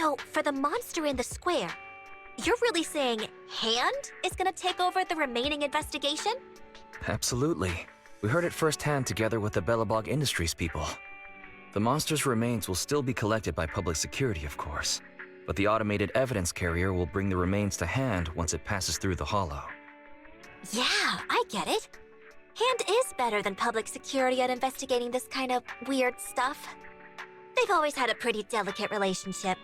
So, for the monster in the square, you're really saying Hand is gonna take over the remaining investigation? Absolutely. We heard it firsthand together with the Bellabog Industries people. The monster's remains will still be collected by public security, of course, but the automated evidence carrier will bring the remains to Hand once it passes through the hollow. Yeah, I get it. Hand is better than public security at investigating this kind of weird stuff. They've always had a pretty delicate relationship.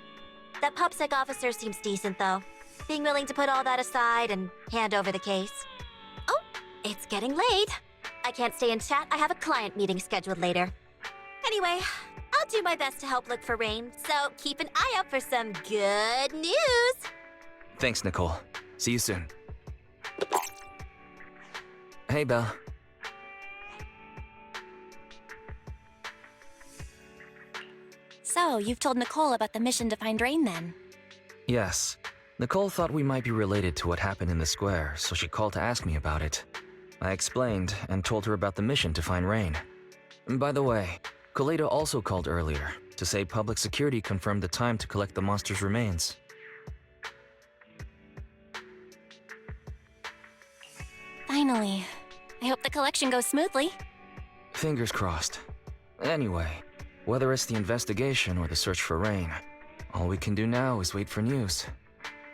That PubSec officer seems decent, though, being willing to put all that aside and hand over the case. Oh, it's getting late. I can't stay and chat. I have a client meeting scheduled later. Anyway, I'll do my best to help look for Rain, so keep an eye out for some good news. Thanks, Nicole. See you soon. Hey, Belle. So, you've told Nicole about the mission to find Rain then? Yes. Nicole thought we might be related to what happened in the square, so she called to ask me about it. I explained and told her about the mission to find Rain. And by the way, Kaleda also called earlier to say public security confirmed the time to collect the monster's remains. Finally. I hope the collection goes smoothly. Fingers crossed. Anyway, whether it's the investigation or the search for Rain, all we can do now is wait for news.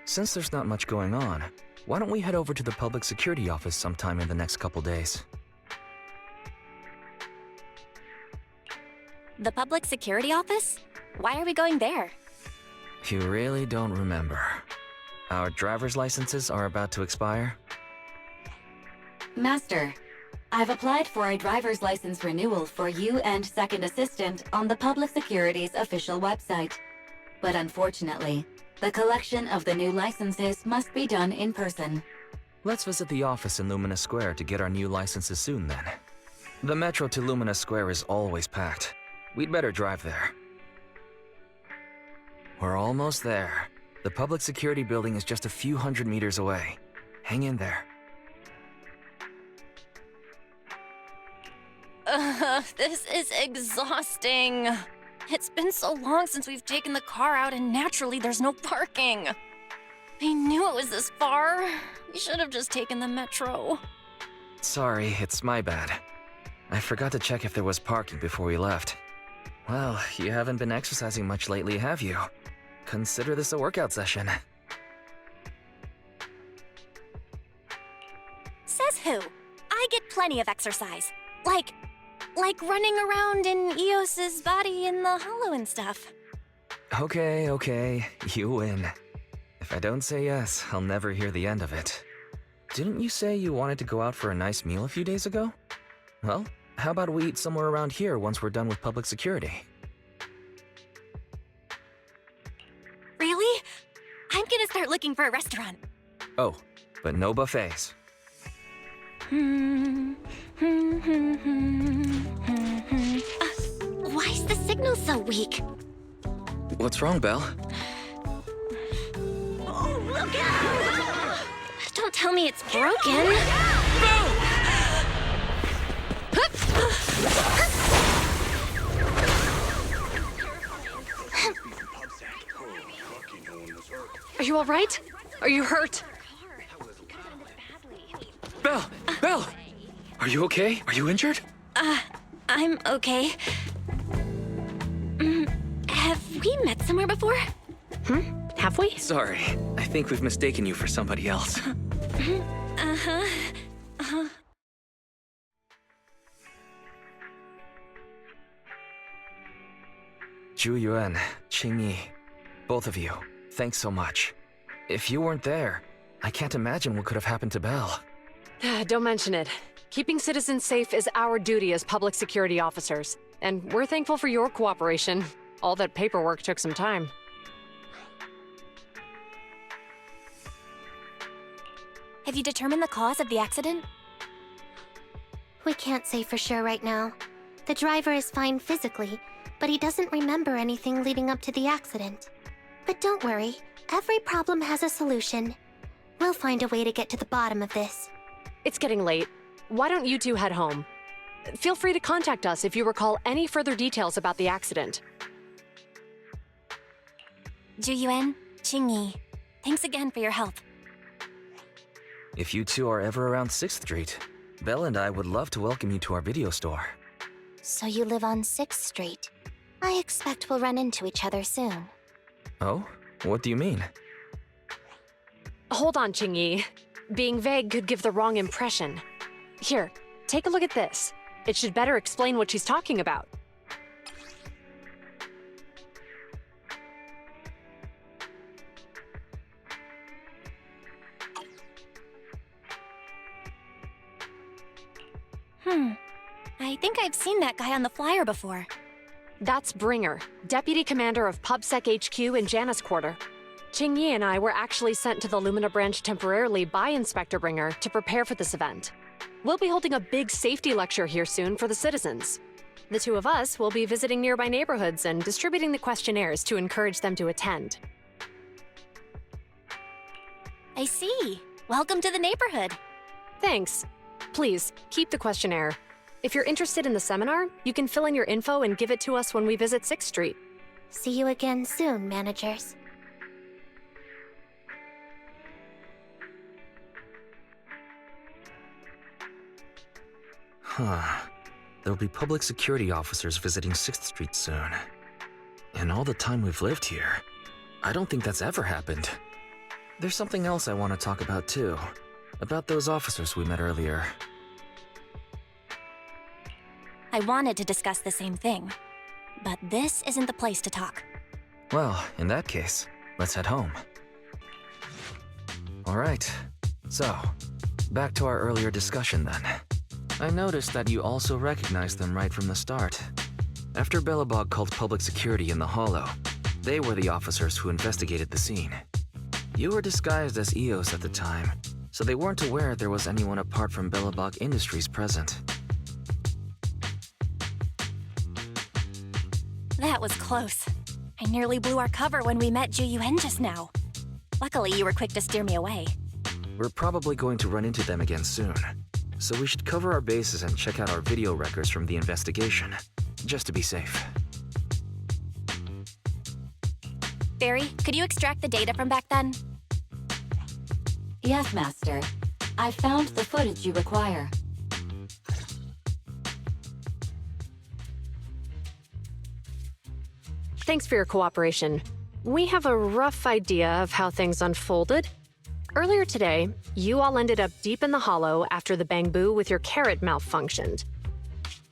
Since there's not much going on, why don't we head over to the public security office sometime in the next couple days? The public security office? Why are we going there? You really don't remember. Our driver's licenses are about to expire. Master, I've applied for a driver's license renewal for you and Second Assistant on the Public Security's official website. But unfortunately, the collection of the new licenses must be done in person. Let's visit the office in Lumina Square to get our new licenses soon then. The metro to Lumina Square is always packed. We'd better drive there. We're almost there. The public security building is just a few hundred meters away. Hang in there. This is exhausting. It's been so long since we've taken the car out and naturally there's no parking. I knew it was this far. We should have just taken the metro. Sorry, it's my bad. I forgot to check if there was parking before we left. Well, you haven't been exercising much lately, have you? Consider this a workout session. Says who? I get plenty of exercise. Like running around in Eos's body in the hollow and stuff. Okay, you win. If I don't say yes, I'll never hear the end of it. Didn't you say you wanted to go out for a nice meal a few days ago? Well, how about we eat somewhere around here once we're done with public security? Really? I'm gonna start looking for a restaurant. Oh, but no buffets. Why is the signal so weak? What's wrong, Belle? Oh, look out! Don't tell me it's broken. Are you all right? Are you hurt? Belle! Are you okay? Are you injured? I'm okay. Have we met somewhere before? Have we? Sorry, I think we've mistaken you for somebody else. Zhu Yuan, Qing Yi, both of you, thanks so much. If you weren't there, I can't imagine what could have happened to Belle. Don't mention it. Keeping citizens safe is our duty as public security officers, and we're thankful for your cooperation. All that paperwork took some time. Have you determined the cause of the accident? We can't say for sure right now. The driver is fine physically, but he doesn't remember anything leading up to the accident. But don't worry, every problem has a solution. We'll find a way to get to the bottom of this. It's getting late. Why don't you two head home? Feel free to contact us if you recall any further details about the accident. Juyuan, Qingyi, thanks again for your help. If you two are ever around 6th Street, Belle and I would love to welcome you to our video store. So you live on 6th Street. I expect we'll run into each other soon. Oh? What do you mean? Hold on, Qingyi. Being vague could give the wrong impression. Here, take a look at this. It should better explain what she's talking about. I think I've seen that guy on the flyer before. That's Bringer, Deputy Commander of PubSec HQ in Janus Quarter. Qingyi and I were actually sent to the Lumina branch temporarily by Inspector Bringer to prepare for this event. We'll be holding a big safety lecture here soon for the citizens. The two of us will be visiting nearby neighborhoods and distributing the questionnaires to encourage them to attend. I see. Welcome to the neighborhood. Thanks. Please, keep the questionnaire. If you're interested in the seminar, you can fill in your info and give it to us when we visit 6th Street. See you again soon, managers. There'll be public security officers visiting 6th Street soon. In all the time we've lived here, I don't think that's ever happened. There's something else I want to talk about too. About those officers we met earlier. I wanted to discuss the same thing, but this isn't the place to talk. Well, in that case, let's head home. Alright, so, back to our earlier discussion then. I noticed that you also recognized them right from the start. After Belobog called public security in the Hollow, they were the officers who investigated the scene. You were disguised as EOS at the time, so they weren't aware there was anyone apart from Belobog Industries present. That was close. I nearly blew our cover when we met Juyuan just now. Luckily, you were quick to steer me away. We're probably going to run into them again soon, so we should cover our bases and check out our video records from the investigation, just to be safe. Barry, could you extract the data from back then? Yes, Master. I found the footage you require. Thanks for your cooperation. We have a rough idea of how things unfolded. Earlier today, you all ended up deep in the Hollow after the Bangbu with your carrot malfunctioned.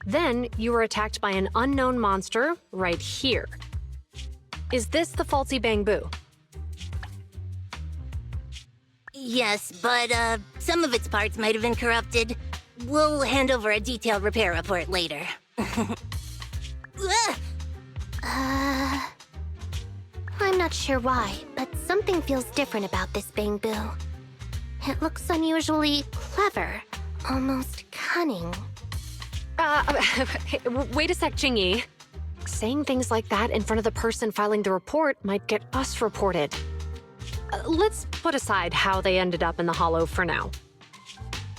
Then, you were attacked by an unknown monster right here. Is this the faulty Bangbu? Yes, but some of its parts might have been corrupted. We'll hand over a detailed repair report later. I'm not sure why, but something feels different about this Bangbu. It looks unusually clever, almost cunning. Wait a sec, Qingyi. Saying things like that in front of the person filing the report might get us reported. Let's put aside how they ended up in the Hollow for now.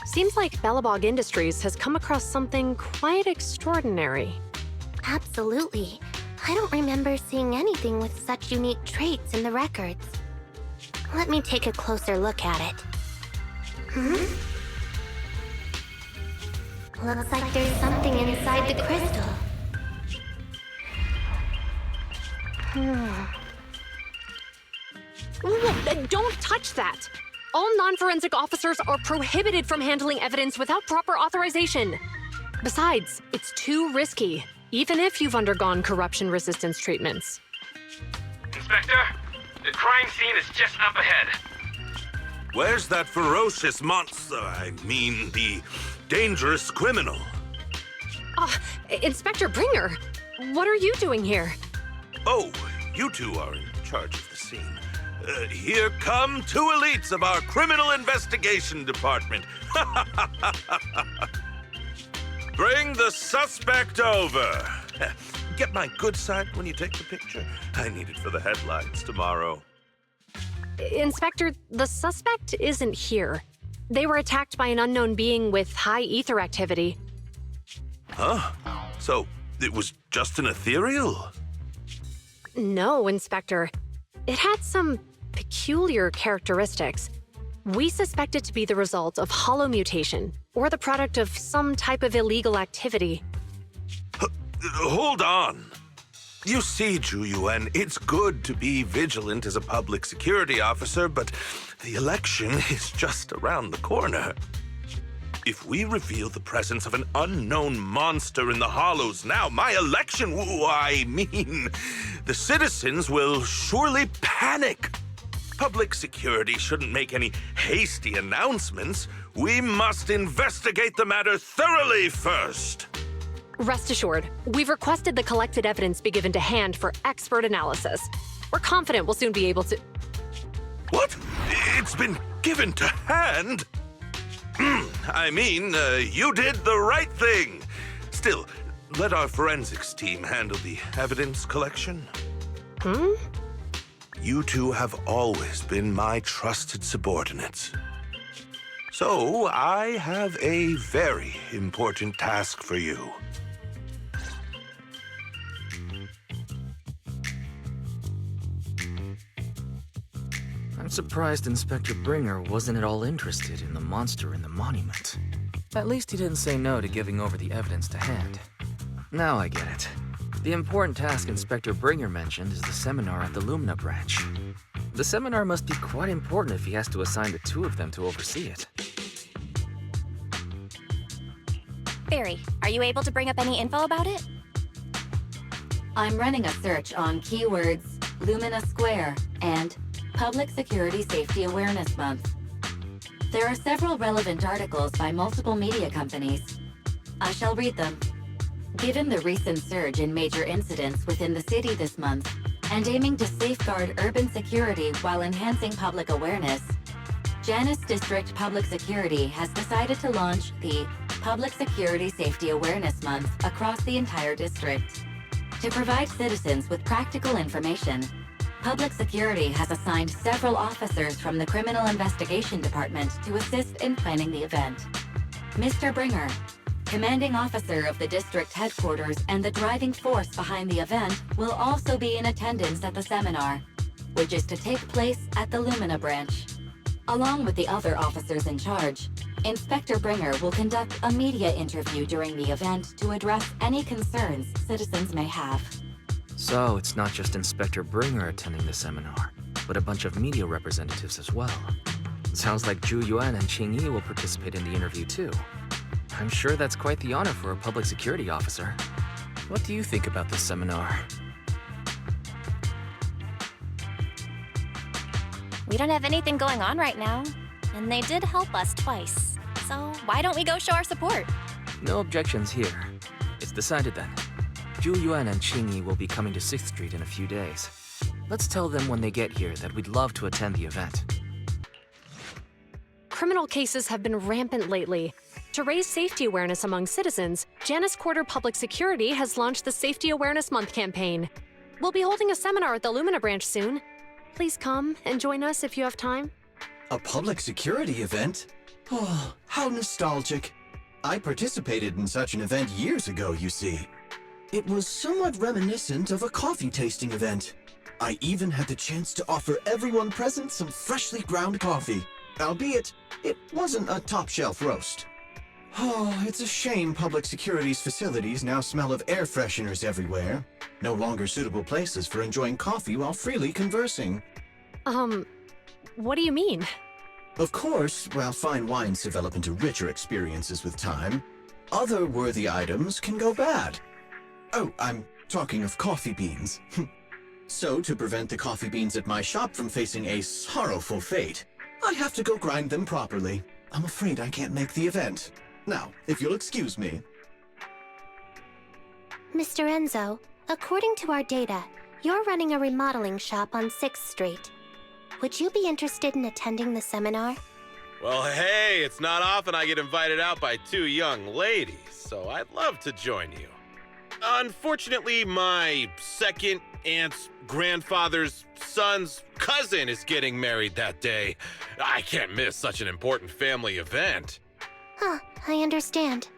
Seems like Belobog Industries has come across something quite extraordinary. Absolutely. I don't remember seeing anything with such unique traits in the records. Let me take a closer look at it. Looks like there's something inside the crystal. Don't touch that! All non-forensic officers are prohibited from handling evidence without proper authorization. Besides, it's too risky, even if you've undergone corruption resistance treatments. Inspector, the crime scene is just up ahead. Where's that ferocious monster? I mean, the dangerous criminal. Inspector Bringer, what are you doing here? Oh, you two are in charge of the scene. Here come two elites of our criminal investigation department. Bring the suspect over. Get my good side when you take the picture. I need it for the headlines tomorrow. Inspector, the suspect isn't here. They were attacked by an unknown being with high ether activity. Huh? So, it was just an ethereal? No, Inspector. It had some peculiar characteristics. We suspect it to be the result of hollow mutation, or the product of some type of illegal activity. Hold on. You see, Zhu Yuan, it's good to be vigilant as a public security officer, but the election is just around the corner. If we reveal the presence of an unknown monster in the Hollows now, my election, the citizens will surely panic. Public security shouldn't make any hasty announcements. We must investigate the matter thoroughly first. Rest assured, we've requested the collected evidence be given to hand for expert analysis. We're confident we'll soon be able to... What? It's been given to hand? You did the right thing. Still, let our forensics team handle the evidence collection. You two have always been my trusted subordinates. So, I have a very important task for you. I'm surprised Inspector Bringer wasn't at all interested in the monster in the monument. At least he didn't say no to giving over the evidence to hand. Now I get it. The important task Inspector Bringer mentioned is the seminar at the Lumina branch. The seminar must be quite important if he has to assign the two of them to oversee it. Barry, are you able to bring up any info about it? I'm running a search on keywords Lumina Square and Public Security Safety Awareness Month. There are several relevant articles by multiple media companies. I shall read them. Given the recent surge in major incidents within the city this month, and aiming to safeguard urban security while enhancing public awareness, Janus District Public Security has decided to launch the Public Security Safety Awareness Month across the entire district. To provide citizens with practical information, Public Security has assigned several officers from the Criminal Investigation Department to assist in planning the event. Mr. Bringer, commanding officer of the district headquarters and the driving force behind the event, will also be in attendance at the seminar, which is to take place at the Lumina branch. Along with the other officers in charge, Inspector Bringer will conduct a media interview during the event to address any concerns citizens may have. So it's not just Inspector Bringer attending the seminar, but a bunch of media representatives as well. Sounds like Zhu Yuan and Qing Yi will participate in the interview too. I'm sure that's quite the honor for a public security officer. What do you think about this seminar? We don't have anything going on right now, and they did help us twice. So why don't we go show our support? No objections here. It's decided then. Zhu Yuan and Qing Yi will be coming to 6th Street in a few days. Let's tell them when they get here that we'd love to attend the event. Criminal cases have been rampant lately. To raise safety awareness among citizens, Janus Quarter Public Security has launched the Safety Awareness Month campaign. We'll be holding a seminar at the Lumina branch soon. Please come and join us if you have time. A public security event? Oh, how nostalgic. I participated in such an event years ago, you see. It was somewhat reminiscent of a coffee tasting event. I even had the chance to offer everyone present some freshly ground coffee, albeit it wasn't a top-shelf roast. Oh, it's a shame public security's facilities now smell of air fresheners everywhere. No longer suitable places for enjoying coffee while freely conversing. What do you mean? Of course, while fine wines develop into richer experiences with time, other worthy items can go bad. Oh, I'm talking of coffee beans. So, to prevent the coffee beans at my shop from facing a sorrowful fate, I have to go grind them properly. I'm afraid I can't make the event. Now, if you'll excuse me. Mr. Enzo, according to our data, you're running a remodeling shop on 6th Street. Would you be interested in attending the seminar? Well, hey, it's not often I get invited out by two young ladies, so I'd love to join you. Unfortunately, my second aunt's grandfather's son's cousin is getting married that day. I can't miss such an important family event. Huh, I understand.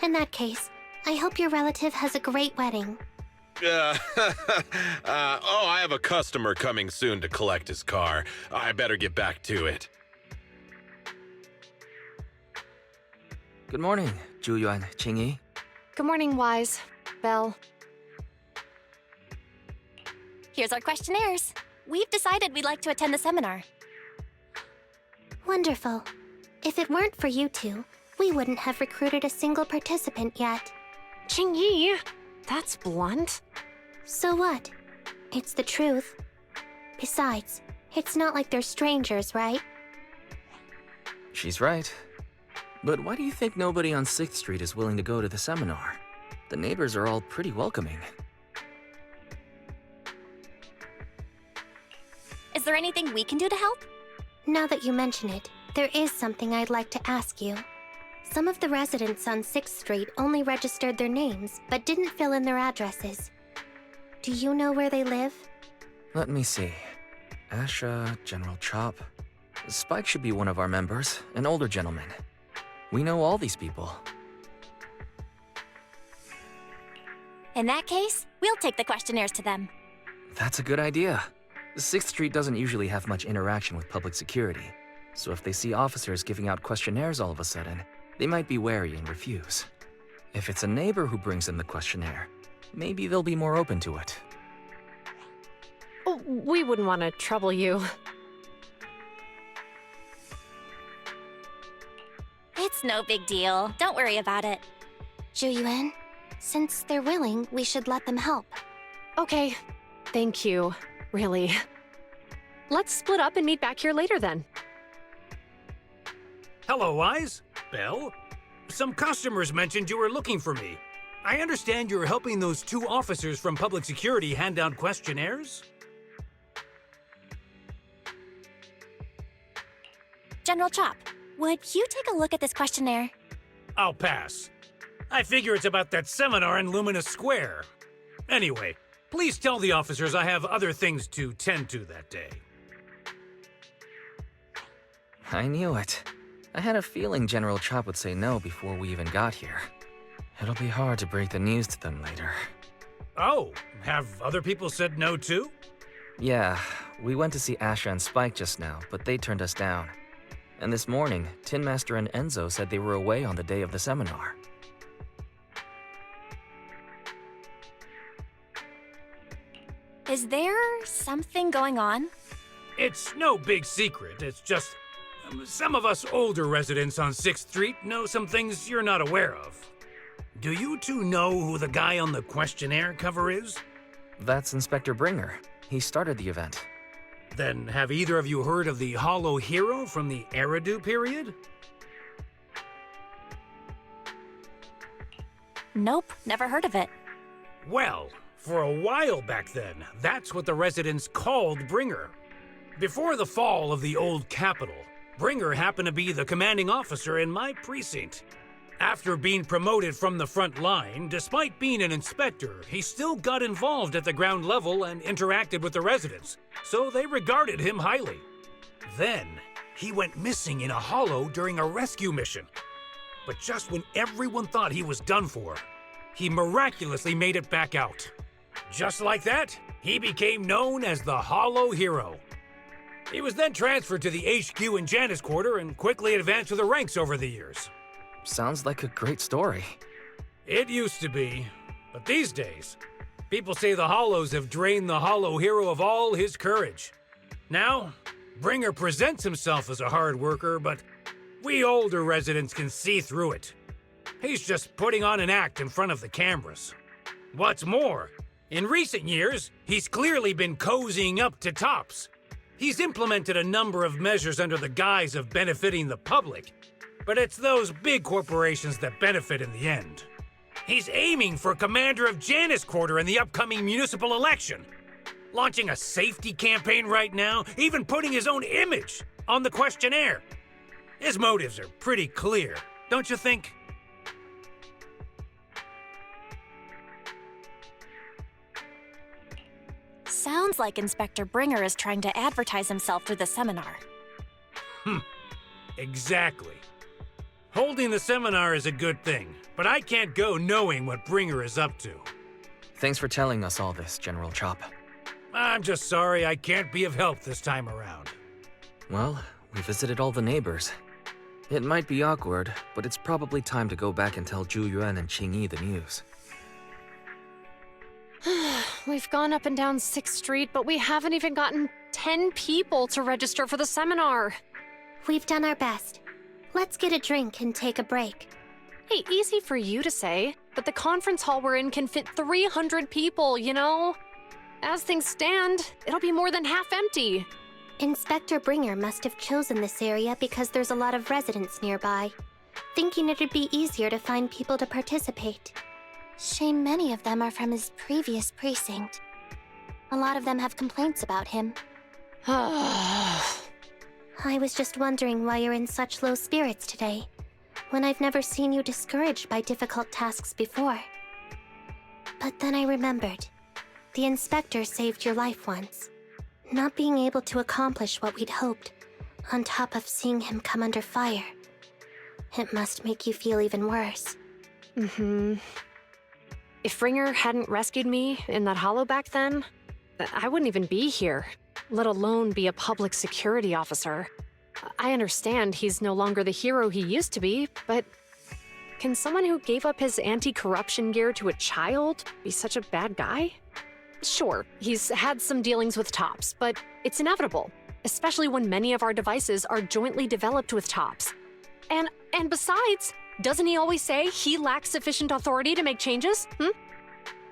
In that case, I hope your relative has a great wedding. I have a customer coming soon to collect his car. I better get back to it. Good morning, Zhuyuan, Qingyi. Good morning, Wise. Belle. Here's our questionnaires. We've decided we'd like to attend the seminar. Wonderful. If it weren't for you two, we wouldn't have recruited a single participant yet. Qingyi, that's blunt. So what? It's the truth. Besides, it's not like they're strangers, right? She's right. But why do you think nobody on 6th Street is willing to go to the seminar? The neighbors are all pretty welcoming. Is there anything we can do to help? Now that you mention it, there is something I'd like to ask you. Some of the residents on 6th Street only registered their names, but didn't fill in their addresses. Do you know where they live? Let me see. Asha, General Chop. Spike should be one of our members, an older gentleman. We know all these people. In that case, we'll take the questionnaires to them. That's a good idea. 6th Street doesn't usually have much interaction with public security, so if they see officers giving out questionnaires all of a sudden, they might be wary and refuse. If it's a neighbor who brings in the questionnaire, maybe they'll be more open to it. Oh, we wouldn't want to trouble you. It's no big deal. Don't worry about it. Zhuyuan, since they're willing, we should let them help. Okay, thank you. Really. Let's split up and meet back here later then. Hello, Wise. Belle? Some customers mentioned you were looking for me. I understand you're helping those two officers from public security hand out questionnaires? General Chop, would you take a look at this questionnaire? I'll pass. I figure it's about that seminar in Lumina Square. Anyway, please tell the officers I have other things to tend to that day. I knew it. I had a feeling General Chop would say no before we even got here. It'll be hard to break the news to them later. Oh, have other people said no too? Yeah, we went to see Asha and Spike just now, but they turned us down. And this morning, Tin Master and Enzo said they were away on the day of the seminar. Is there something going on? It's no big secret. It's just some of us older residents on 6th Street know some things you're not aware of. Do you two know who the guy on the questionnaire cover is? That's Inspector Bringer. He started the event. Then have either of you heard of the Hollow Hero from the Eridu period? Nope, never heard of it. Well, for a while back then, that's what the residents called Bringer. Before the fall of the old capital, Bringer happened to be the commanding officer in my precinct. After being promoted from the front line, despite being an inspector, he still got involved at the ground level and interacted with the residents, so they regarded him highly. Then, he went missing in a hollow during a rescue mission. But just when everyone thought he was done for, he miraculously made it back out. Just like that, he became known as the Hollow Hero. He was then transferred to the HQ in Janus Quarter and quickly advanced to the ranks over the years. Sounds like a great story. It used to be, but these days, people say the Hollows have drained the Hollow Hero of all his courage. Now, Bringer presents himself as a hard worker, but we older residents can see through it. He's just putting on an act in front of the cameras. What's more, in recent years, he's clearly been cozying up to tops. He's implemented a number of measures under the guise of benefiting the public, but it's those big corporations that benefit in the end. He's aiming for commander of Janus Quarter in the upcoming municipal election, launching a safety campaign right now, even putting his own image on the questionnaire. His motives are pretty clear, don't you think? Sounds like Inspector Bringer is trying to advertise himself through the seminar. Exactly. Holding the seminar is a good thing, but I can't go knowing what Bringer is up to. Thanks for telling us all this, General Chop. I'm just sorry I can't be of help this time around. Well, we visited all the neighbors. It might be awkward, but it's probably time to go back and tell Zhu Yuan and Qingyi the news. We've gone up and down 6th Street, but we haven't even gotten 10 people to register for the seminar. We've done our best. Let's get a drink and take a break. Hey, easy for you to say, but the conference hall we're in can fit 300 people, you know? As things stand, it'll be more than half empty. Inspector Bringer must have chosen this area because there's a lot of residents nearby, thinking it'd be easier to find people to participate. Shame many of them are from his previous precinct. A lot of them have complaints about him. I was just wondering why you're in such low spirits today, when I've never seen you discouraged by difficult tasks before. But then I remembered. The inspector saved your life once. Not being able to accomplish what we'd hoped, on top of seeing him come under fire. It must make you feel even worse. If Ringer hadn't rescued me in that hollow back then, I wouldn't even be here, let alone be a public security officer. I understand he's no longer the hero he used to be, but can someone who gave up his anti-corruption gear to a child be such a bad guy? Sure, he's had some dealings with Tops, but it's inevitable, especially when many of our devices are jointly developed with Tops. And besides, doesn't he always say he lacks sufficient authority to make changes?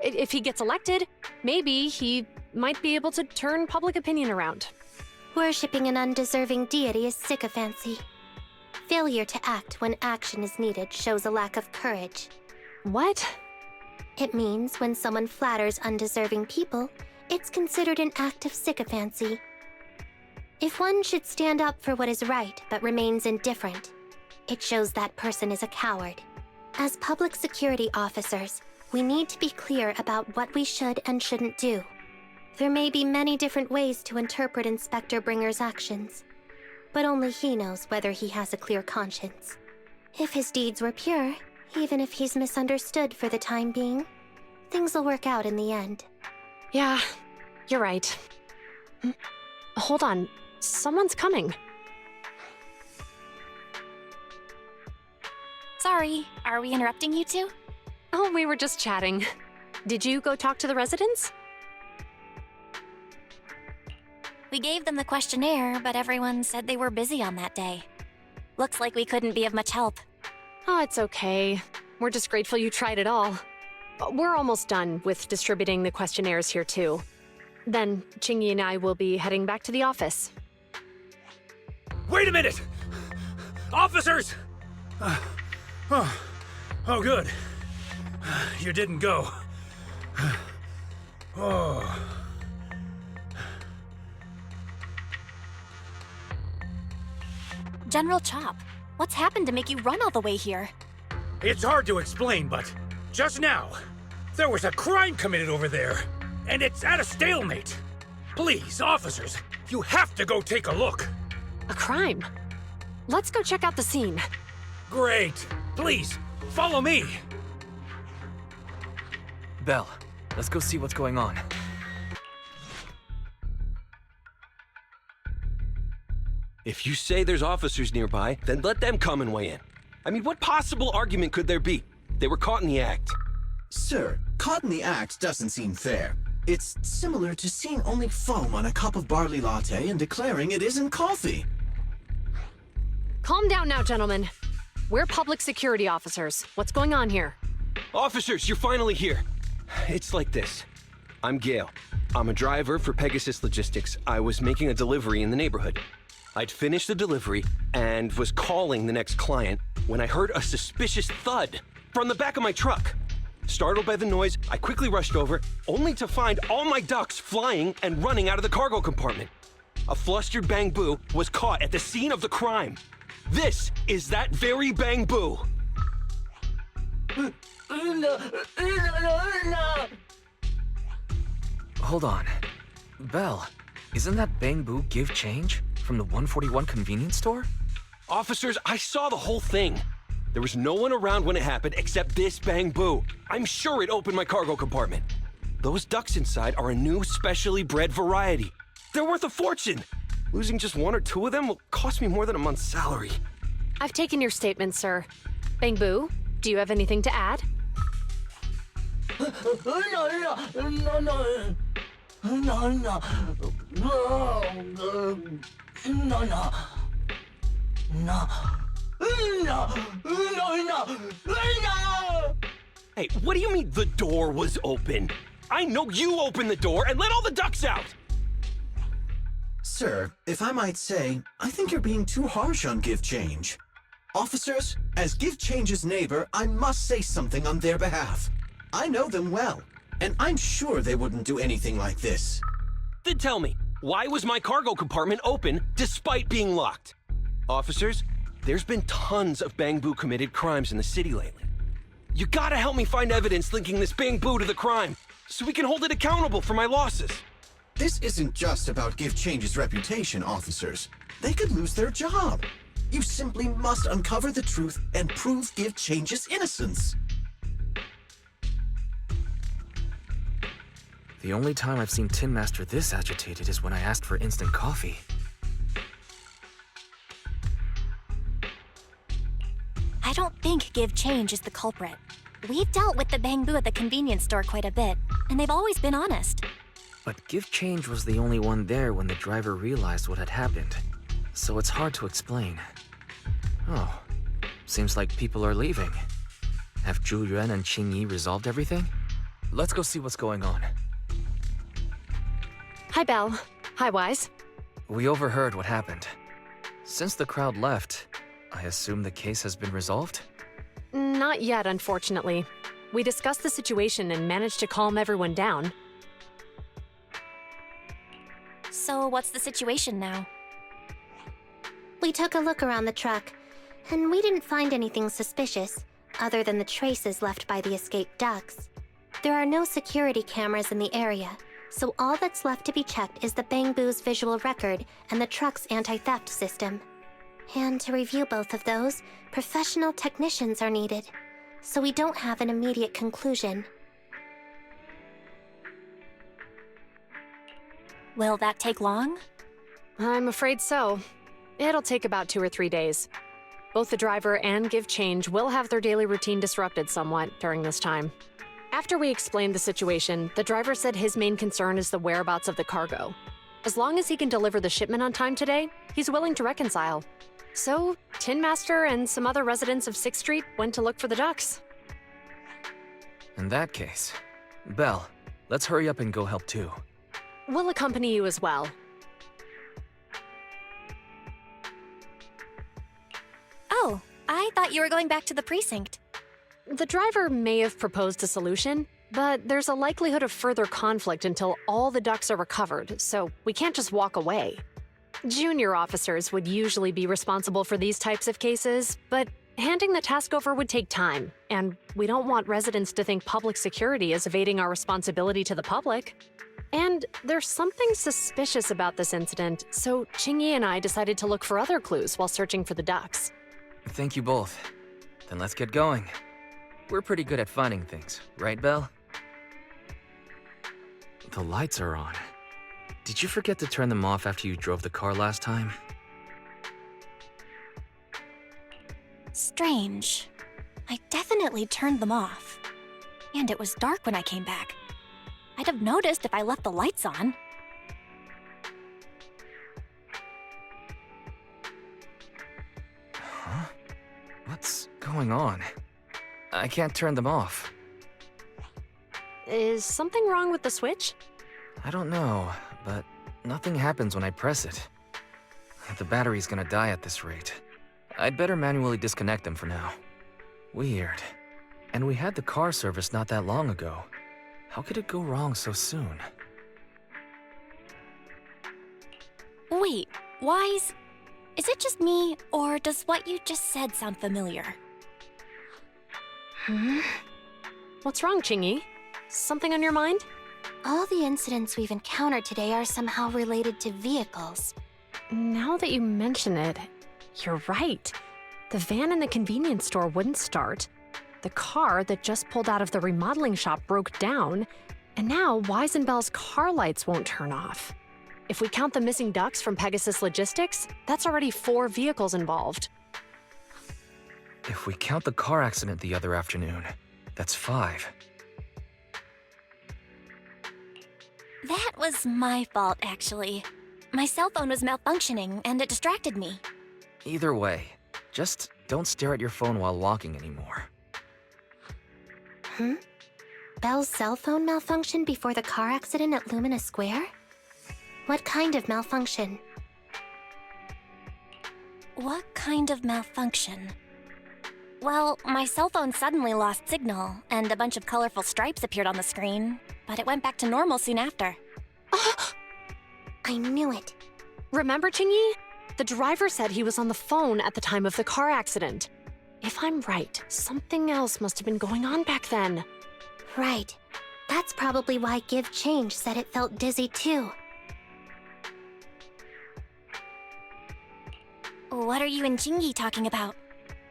If he gets elected, maybe he might be able to turn public opinion around. Worshipping an undeserving deity is sycophancy. Failure to act when action is needed shows a lack of courage. What? It means when someone flatters undeserving people, it's considered an act of sycophancy. If one should stand up for what is right but remains indifferent, it shows that person is a coward. As public security officers, we need to be clear about what we should and shouldn't do. There may be many different ways to interpret Inspector Bringer's actions, but only he knows whether he has a clear conscience. If his deeds were pure, even if he's misunderstood for the time being, things will work out in the end. Yeah, you're right. Hold on, someone's coming. Sorry, are we interrupting you two? Oh, we were just chatting. Did you go talk to the residents? We gave them the questionnaire, but everyone said they were busy on that day. Looks like we couldn't be of much help. Oh, it's okay. We're just grateful you tried it all. We're almost done with distributing the questionnaires here, too. Then, Qingyi and I will be heading back to the office. Wait a minute! Officers! Oh, good. You didn't go. Oh. General Chop, what's happened to make you run all the way here? It's hard to explain, but just now, there was a crime committed over there, and it's at a stalemate. Please, officers, you have to go take a look. A crime? Let's go check out the scene. Great. Please, follow me. Belle, let's go see what's going on. If you say there's officers nearby, then let them come and weigh in. I mean, what possible argument could there be? They were caught in the act. Sir, caught in the act doesn't seem fair. It's similar to seeing only foam on a cup of barley latte and declaring it isn't coffee. Calm down now, gentlemen. We're public security officers. What's going on here? Officers, you're finally here. It's like this. I'm Gale. I'm a driver for Pegasus Logistics. I was making a delivery in the neighborhood. I'd finished the delivery and was calling the next client when I heard a suspicious thud from the back of my truck. Startled by the noise, I quickly rushed over, only to find all my ducks flying and running out of the cargo compartment. A flustered Bang Boo was caught at the scene of the crime. This is that very Bang Boo. Hold on. Belle, isn't that Bang Boo give change from the 141 convenience store? Officers, I saw the whole thing. There was no one around when it happened except this Bang Boo. I'm sure it opened my cargo compartment. Those ducks inside are a new specially bred variety. They're worth a fortune. Losing just one or two of them will cost me more than a month's salary. I've taken your statement, sir. Bangbu, do you have anything to add? Hey, what do you mean the door was open? I know you opened the door and let all the ducks out! Sir, if I might say, I think you're being too harsh on Give Change. Officers, as Give Change's neighbor, I must say something on their behalf. I know them well, and I'm sure they wouldn't do anything like this. Then tell me, why was my cargo compartment open despite being locked? Officers, there's been tons of Bangbu committed crimes in the city lately. You gotta help me find evidence linking this Bangbu to the crime, so we can hold it accountable for my losses. This isn't just about Give Change's reputation, officers. They could lose their job. You simply must uncover the truth and prove Give Change's innocence. The only time I've seen Tin Master this agitated is when I asked for instant coffee. I don't think Give Change is the culprit. We've dealt with the Bangbu at the convenience store quite a bit, and they've always been honest. But Give Change was the only one there when the driver realized what had happened, so it's hard to explain. Oh, seems like people are leaving. Have Zhu Yuan and Qing Yi resolved everything? Let's go see what's going on. Hi, Belle. Hi, Wise. We overheard what happened. Since the crowd left, I assume the case has been resolved? Not yet, unfortunately. We discussed the situation and managed to calm everyone down. So what's the situation now? We took a look around the truck, and we didn't find anything suspicious, other than the traces left by the escaped ducks. There are no security cameras in the area, so all that's left to be checked is the Bangbu's visual record and the truck's anti-theft system. And to review both of those, professional technicians are needed, so we don't have an immediate conclusion. Will that take long? I'm afraid so. It'll take about 2 or 3 days. Both the driver and Give Change will have their daily routine disrupted somewhat during this time. After we explained the situation, the driver said his main concern is the whereabouts of the cargo. As long as he can deliver the shipment on time today, he's willing to reconcile. So, Tin Master and some other residents of 6th Street went to look for the ducks. In that case, Belle, let's hurry up and go help too. We'll accompany you as well. Oh, I thought you were going back to the precinct. The driver may have proposed a solution, but there's a likelihood of further conflict until all the ducks are recovered, so we can't just walk away. Junior officers would usually be responsible for these types of cases, but handing the task over would take time, and we don't want residents to think public security is evading our responsibility to the public. And there's something suspicious about this incident, so Qing Yi and I decided to look for other clues while searching for the ducks. Thank you both. Then let's get going. We're pretty good at finding things, right, Belle? The lights are on. Did you forget to turn them off after you drove the car last time? Strange. I definitely turned them off. And it was dark when I came back. I'd have noticed if I left the lights on. Huh? What's going on? I can't turn them off. Is something wrong with the switch? I don't know, but nothing happens when I press it. The battery's gonna die at this rate. I'd better manually disconnect them for now. Weird. And we had the car serviced not that long ago. How could it go wrong so soon? Wait, Wise? Is it just me, or does what you just said sound familiar? What's wrong, Qing Yi? Something on your mind? All the incidents we've encountered today are somehow related to vehicles. Now that you mention it, you're right. The van in the convenience store wouldn't start. The car that just pulled out of the remodeling shop broke down, And now Wise and Bell's car lights won't turn off. If we count the missing ducks from Pegasus Logistics, that's already 4 vehicles involved. If we count the car accident the other afternoon, that's 5. That was my fault, actually. My cell phone was malfunctioning, and it distracted me. Either way, just don't stare at your phone while walking anymore. Belle's cell phone malfunctioned before the car accident at Lumina Square? What kind of malfunction? What kind of malfunction? Well, my cell phone suddenly lost signal, and a bunch of colorful stripes appeared on the screen, but it went back to normal soon after. I knew it. Remember, Qingyi? The driver said he was on the phone at the time of the car accident. If I'm right, something else must have been going on back then. Right. That's probably why Give Change said it felt dizzy too. What are you and Qingyi talking about?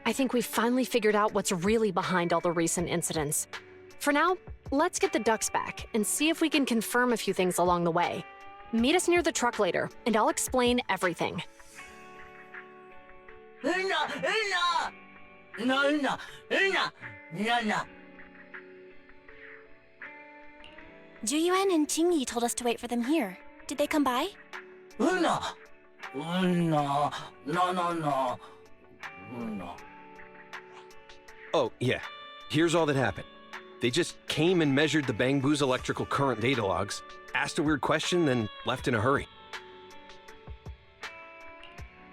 I think we've finally figured out what's really behind all the recent incidents. For now, let's get the ducks back and see if we can confirm a few things along the way. Meet us near the truck later, and I'll explain everything. Juyuan and Qingyi told us to wait for them here. Did they come by? Oh, yeah. Here's all that happened. They just came and measured the Bangbu's electrical current data logs, asked a weird question, then left in a hurry.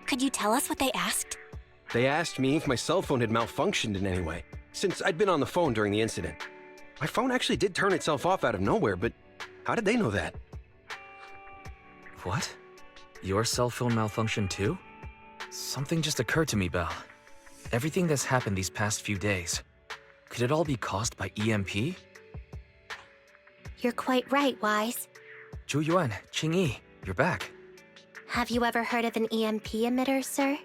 Could you tell us what they asked? They asked me if my cell phone had malfunctioned in any way, since I'd been on the phone during the incident. My phone actually did turn itself off out of nowhere, but how did they know that? What? Your cell phone malfunctioned too? Something just occurred to me, Belle. Everything that's happened these past few days, could it all be caused by EMP? You're quite right, Wise. Juyuan, Qingyi, you're back. Have you ever heard of an EMP emitter, sir?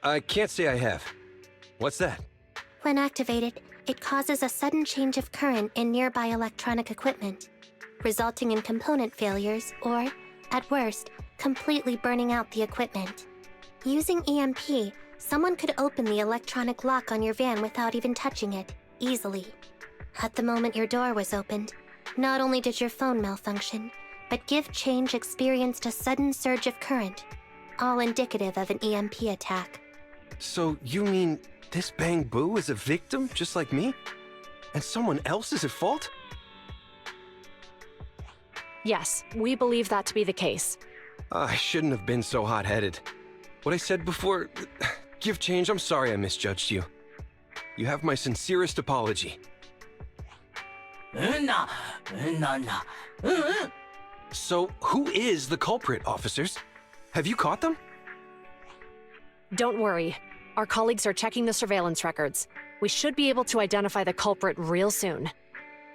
I can't say I have. What's that? When activated, it causes a sudden change of current in nearby electronic equipment, resulting in component failures or, at worst, completely burning out the equipment. Using EMP, someone could open the electronic lock on your van without even touching it, easily. At the moment your door was opened, not only did your phone malfunction, but Give Change experienced a sudden surge of current, all indicative of an EMP attack. So you mean this Bangbu is a victim, just like me? And someone else is at fault? Yes, we believe that to be the case. I shouldn't have been so hot-headed. What I said before... Give Change, I'm sorry I misjudged you. You have my sincerest apology. So, who is the culprit, officers? Have you caught them? Don't worry. Our colleagues are checking the surveillance records. We should be able to identify the culprit real soon.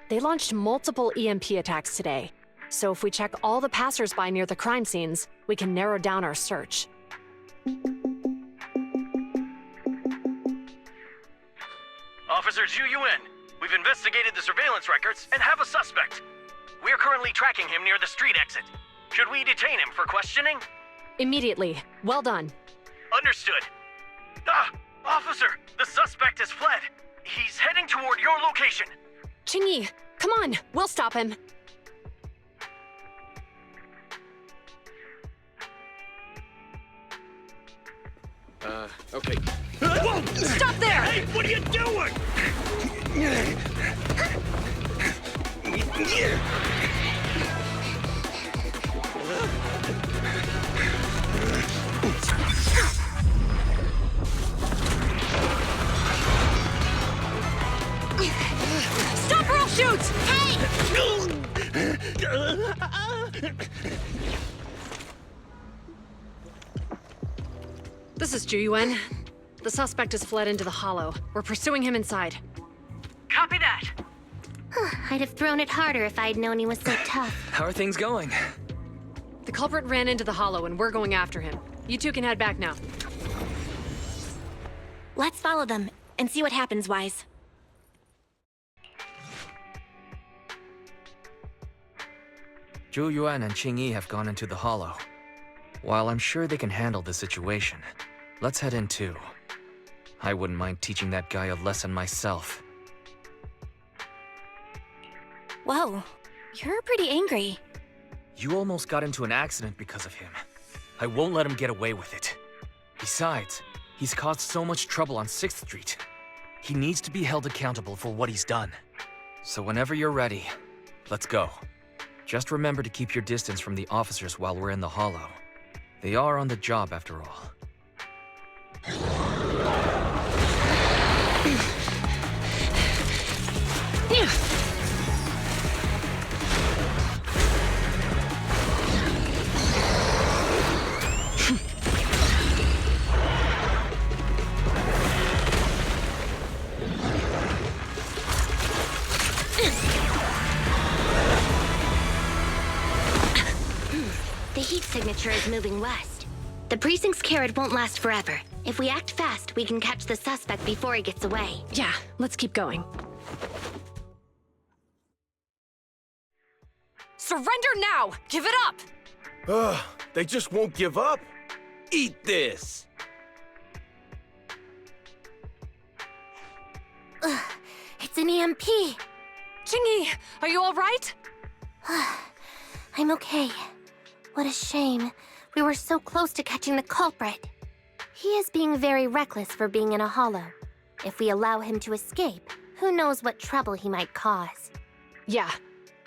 They launched multiple EMP attacks today, so if we check all the passers-by near the crime scenes, we can narrow down our search. Officer Zhu Yuan, we've investigated the surveillance records and have a suspect. We are currently tracking him near the street exit. Should we detain him for questioning? Immediately. Well done. Understood. Officer, the suspect has fled. He's heading toward your location. Qingyi, come on, we'll stop him. Okay. Whoa! Stop there! Hey, what are you doing? Stop or I'll shoot! Hey! This is Juyuan. The suspect has fled into the hollow. We're pursuing him inside. Copy that. I'd have thrown it harder if I'd known he was so tough. How are things going? The culprit ran into the hollow and we're going after him. You two can head back now. Let's follow them and see what happens, Wise. Zhu Yuan and Qing Yi have gone into the hollow. While I'm sure they can handle the situation, let's head in too. I wouldn't mind teaching that guy a lesson myself. Whoa, you're pretty angry. You almost got into an accident because of him. I won't let him get away with it. Besides, he's caused so much trouble on 6th Street. He needs to be held accountable for what he's done. So whenever you're ready, let's go. Just remember to keep your distance from the officers while we're in the hollow. They are on the job after all. The heat signature is moving west. The precinct's carrot won't last forever. If we act fast, we can catch the suspect before he gets away. Yeah, let's keep going. Surrender now! Give it up! Ugh, they just won't give up. Eat this. Ugh, it's an EMP. Qingyi, are you all right? I'm okay. What a shame. We were so close to catching the culprit. He is being very reckless for being in a hollow. If we allow him to escape, who knows what trouble he might cause. Yeah,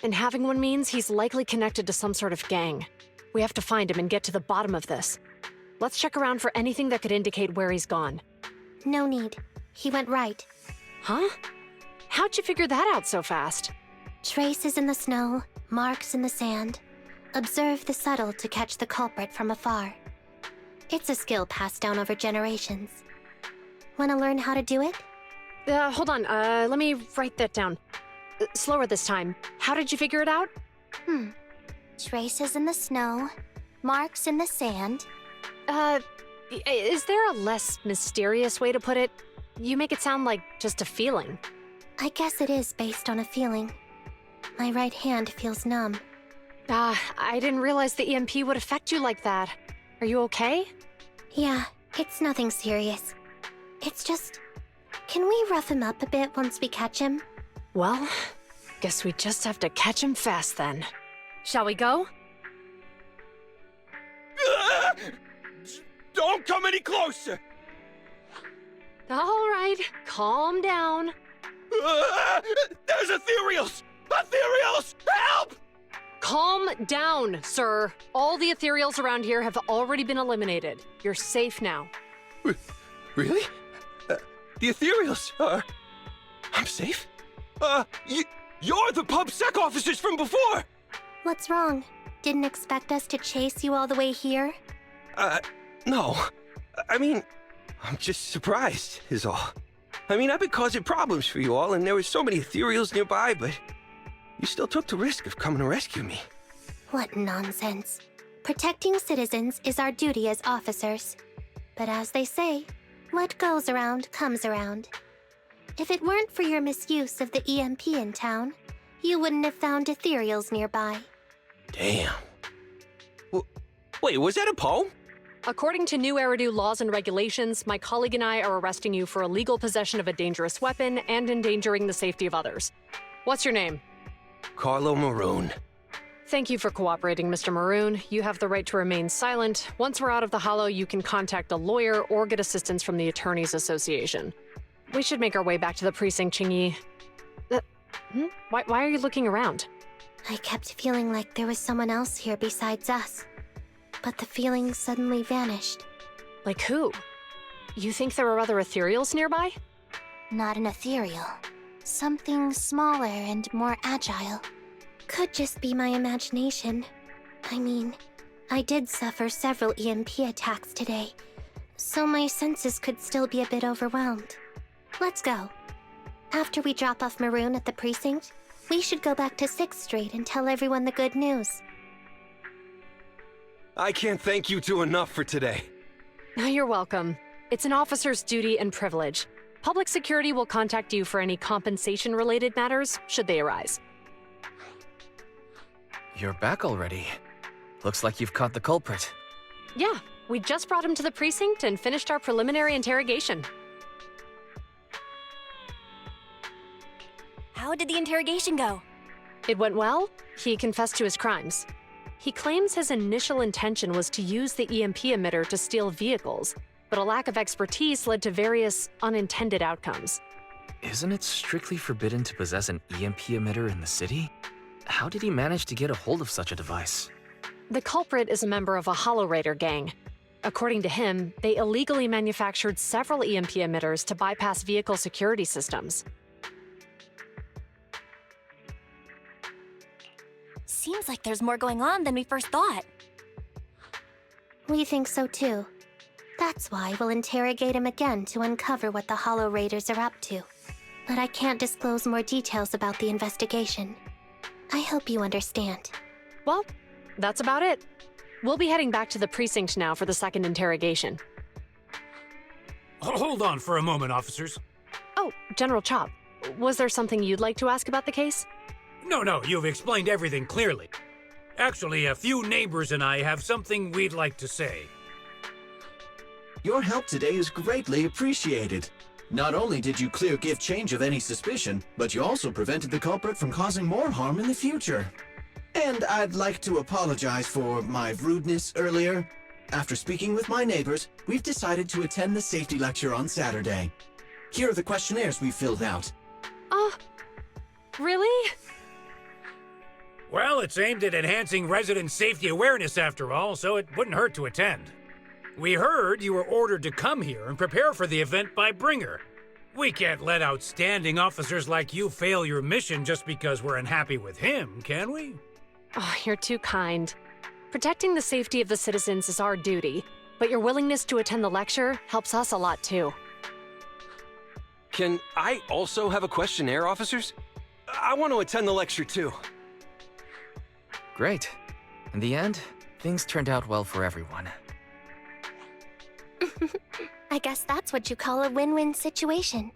and having one means he's likely connected to some sort of gang. We have to find him and get to the bottom of this. Let's check around for anything that could indicate where he's gone. No need. He went right. Huh? How'd you figure that out so fast? Traces in the snow, marks in the sand. Observe the subtle to catch the culprit from afar. It's a skill passed down over generations. Want to learn how to do it? Hold on, let me write that down. Slower this time. How did you figure it out? Traces in the snow, marks in the sand. Is there a less mysterious way to put it? You make it sound like just a feeling. I guess it is based on a feeling. My right hand feels numb. I didn't realize the EMP would affect you like that. Are you okay? Yeah, it's nothing serious. It's just... Can we rough him up a bit once we catch him? Well, guess we just have to catch him fast then. Shall we go? Don't come any closer. All right, calm down. There's ethereals! Ethereals! Help! Calm down, sir. All the ethereals around here have already been eliminated. You're safe now. Really? The ethereals are... I'm safe? You're the PubSec officers from before! What's wrong? Didn't expect us to chase you all the way here? No. I mean, I'm just surprised, is all. I mean, I've been causing problems for you all, and there were so many ethereals nearby, but you still took the risk of coming to rescue me. What nonsense. Protecting citizens is our duty as officers. But as they say, what goes around comes around. If it weren't for your misuse of the EMP in town, you wouldn't have found ethereals nearby. Damn. Wait, was that a poem? According to new Eridu laws and regulations, my colleague and I are arresting you for illegal possession of a dangerous weapon and endangering the safety of others. What's your name? Carlo Maroon. Thank you for cooperating, Mr. Maroon. You have the right to remain silent. Once we're out of the hollow, you can contact a lawyer or get assistance from the Attorneys Association. We should make our way back to the precinct, Qingyi. Why are you looking around? I kept feeling like there was someone else here besides us. But the feeling suddenly vanished. Like who? You think there are other ethereals nearby? Not an ethereal. Something smaller and more agile. Could just be my imagination. I mean, I did suffer several EMP attacks today, so my senses could still be a bit overwhelmed. Let's go. After we drop off Maroon at the precinct, we should go back to 6th Street and tell everyone the good news. I can't thank you two enough for today. You're welcome. It's an officer's duty and privilege. Public security will contact you for any compensation-related matters, should they arise. you're back already. Looks like you've caught the culprit. Yeah, we just brought him to the precinct and finished our preliminary interrogation. How did the interrogation go? It went well. He confessed to his crimes. He claims his initial intention was to use the EMP emitter to steal vehicles, but a lack of expertise led to various unintended outcomes. Isn't it strictly forbidden to possess an EMP emitter in the city? How did he manage to get a hold of such a device? The culprit is a member of a Hollow Raider gang. According to him, they illegally manufactured several EMP emitters to bypass vehicle security systems. Seems like there's more going on than we first thought. We think so too. That's why we'll interrogate him again to uncover what the Hollow Raiders are up to. But I can't disclose more details about the investigation. I hope you understand. Well, that's about it. We'll be heading back to the precinct now for the second interrogation. Hold on for a moment, officers. Oh, General Chop, was there something you'd like to ask about the case? No, you've explained everything clearly. Actually, a few neighbors and I have something we'd like to say. Your help today is greatly appreciated. Not only did you clear give change of any suspicion, but you also prevented the culprit from causing more harm in the future. And I'd like to apologize for my rudeness earlier. After speaking with my neighbors, we've decided to attend the safety lecture on Saturday. Here are the questionnaires we filled out. Really? Well, it's aimed at enhancing resident safety awareness after all, so it wouldn't hurt to attend. We heard you were ordered to come here and prepare for the event by Bringer. We can't let outstanding officers like you fail your mission just because we're unhappy with him, can we? Oh, you're too kind. Protecting the safety of the citizens is our duty, but your willingness to attend the lecture helps us a lot too. Can I also have a questionnaire, officers? I want to attend the lecture too. Great. In the end, things turned out well for everyone. I guess that's what you call a win-win situation.